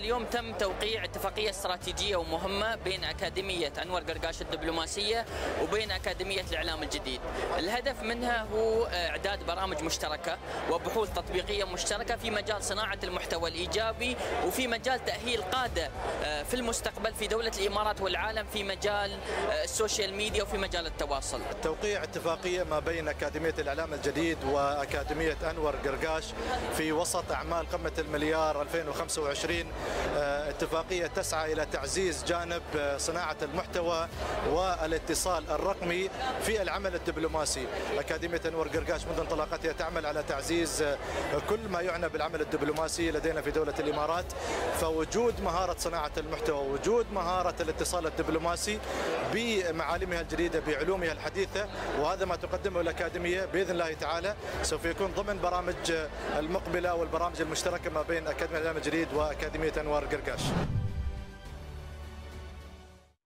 اليوم تم توقيع اتفاقية استراتيجية ومهمة بين أكاديمية أنور قرقاش الدبلوماسية وبين أكاديمية الإعلام الجديد. الهدف منها هو إعداد برامج مشتركة وبحوث تطبيقية مشتركة في مجال صناعة المحتوى الإيجابي وفي مجال تأهيل قادة في المستقبل في دولة الإمارات والعالم في مجال السوشيال ميديا وفي مجال التواصل. توقيع اتفاقية ما بين أكاديمية الإعلام الجديد وأكاديمية أنور قرقاش في وسط أعمال قمة المليار 2025، اتفاقية تسعى إلى تعزيز جانب صناعة المحتوى والاتصال الرقمي في العمل الدبلوماسي. أكاديمية أنور قرقاش منذ انطلاقتها تعمل على تعزيز كل ما يعنى بالعمل الدبلوماسي لدينا في دولة الإمارات، فوجود مهارة صناعة المحتوى ووجود مهارة الاتصال الدبلوماسي بمعالمها الجديدة بعلومها الحديثة، وهذا ما تقدمه الأكاديمية بإذن الله تعالى سوف يكون ضمن برامج المقبلة والبرامج المشتركة ما بين أكاديمية الإعلام الجديد وأكاديمية أنور قرقاش.